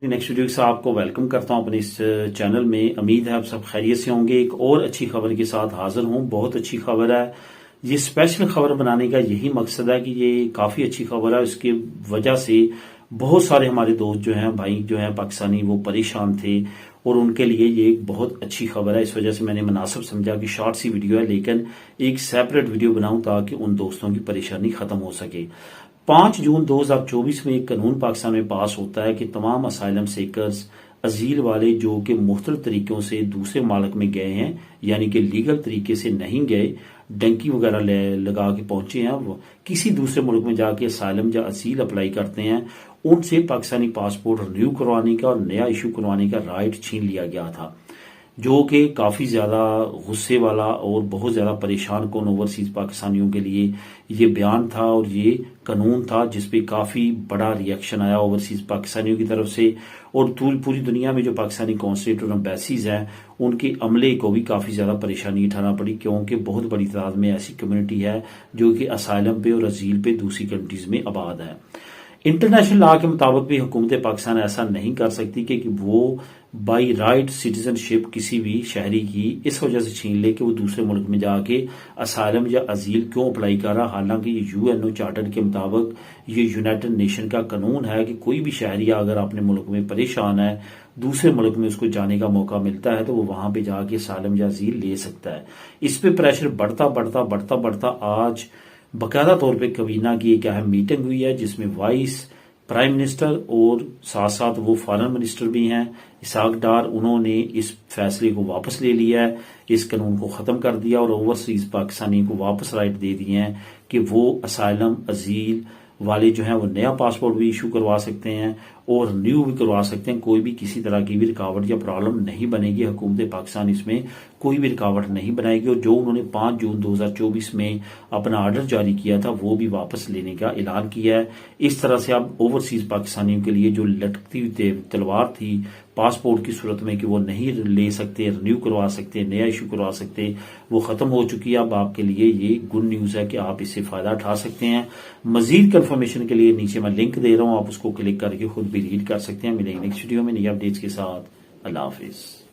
Next video سے آپ کو ویلکم کرتا ہوں اپنے اس چینل میں. امید ہے آپ سب خیریت سے ہوں گے. ایک اور اچھی خبر کے ساتھ حاضر ہوں. بہت اچھی خبر ہے. یہ اسپیشل خبر بنانے کا یہی مقصد ہے کہ یہ کافی اچھی خبر ہے. اس کی وجہ سے بہت سارے ہمارے دوست جو ہیں، بھائی جو ہیں پاکستانی، وہ پریشان تھے اور ان کے لیے یہ ایک بہت اچھی خبر ہے. اس وجہ سے میں نے مناسب سمجھا کہ شارٹ سی ویڈیو ہے لیکن ایک سیپریٹ ویڈیو بناؤں تاکہ ان دوستوں کی پریشانی ختم ہو سکے. 5 جون 2024 میں ایک قانون پاکستان میں پاس ہوتا ہے کہ تمام اسائلم سیکرز، ازیل والے جو کہ مختلف طریقوں سے دوسرے ملک میں گئے ہیں، یعنی کہ لیگل طریقے سے نہیں گئے، ڈنکی وغیرہ لگا کے پہنچے ہیں، وہ کسی دوسرے ملک میں جا کے اسائلم یا ازیل اپلائی کرتے ہیں، ان سے پاکستانی پاسپورٹ رینیو کروانے کا اور نیا ایشو کروانے کا رائٹ چھین لیا گیا تھا، جو کہ کافی زیادہ غصے والا اور بہت زیادہ پریشان کن اوورسیز پاکستانیوں کے لیے یہ بیان تھا اور یہ قانون تھا جس پہ کافی بڑا ری ایکشن آیا اوورسیز پاکستانیوں کی طرف سے. اور پوری دنیا میں جو پاکستانی کونسلیٹ اور امبیسیز ہیں ان کے عملے کو بھی کافی زیادہ پریشانی اٹھانا پڑی، کیونکہ بہت بڑی تعداد میں ایسی کمیونٹی ہے جو کہ اسائلم پہ اور ازیل پہ دوسری کنٹریز میں آباد ہے. انٹرنیشنل لا کے مطابق بھی حکومت پاکستان ایسا نہیں کر سکتی کہ وہ بائی رائٹ سٹیزن شپ کسی بھی شہری کی اس وجہ سے چھین لے کہ وہ دوسرے ملک میں جا کے اسائلم یا ازیل کیوں اپلائی کر رہا. حالانکہ یہ UN چارٹر کے مطابق یہ یونائٹڈ نیشن کا قانون ہے کہ کوئی بھی شہری اگر اپنے ملک میں پریشان ہے، دوسرے ملک میں اس کو جانے کا موقع ملتا ہے تو وہ وہاں پہ جا کے اسائلم یا ازیل لے سکتا ہے. اس پہ پریشر بڑھتا آج باقاعدہ طور پہ کابینہ کی ایک اہم میٹنگ ہوئی ہے جس میں وائس پرائم منسٹر اور ساتھ ساتھ وہ فارن منسٹر بھی ہیں اسحاق ڈار، انہوں نے اس فیصلے کو واپس لے لیا ہے، اس قانون کو ختم کر دیا اور اوورسیز پاکستانی کو واپس رائٹ دے دیے ہیں کہ وہ اسائلم ازیل والے جو ہیں وہ نیا پاسپورٹ بھی ایشو کروا سکتے ہیں اور نیو بھی کروا سکتے ہیں. کوئی بھی کسی طرح کی بھی رکاوٹ یا پرابلم نہیں بنے گی. حکومت پاکستان اس میں کوئی بھی رکاوٹ نہیں بنائے گی اور جو انہوں نے 5 جون 2024 میں اپنا آرڈر جاری کیا تھا وہ بھی واپس لینے کا اعلان کیا ہے. اس طرح سے اب اوورسیز پاکستانیوں کے لیے جو لٹکتی ہوئی تلوار تھی پاسپورٹ کی صورت میں کہ وہ نہیں لے سکتے، رینیو کروا سکتے، نیا ایشو کروا سکتے، وہ ختم ہو چکی ہے. اب آپ کے لیے یہ گڈ نیوز ہے کہ آپ اس سے فائدہ اٹھا سکتے ہیں. مزید کنفرمیشن کے لیے نیچے میں لنک دے رہا ہوں، آپ اس کو کلک کر کے خود بھی ریڈ کر سکتے ہیں. ملیں گے نیکسٹ ویڈیو میں نئی اپڈیٹس کے ساتھ. اللہ حافظ.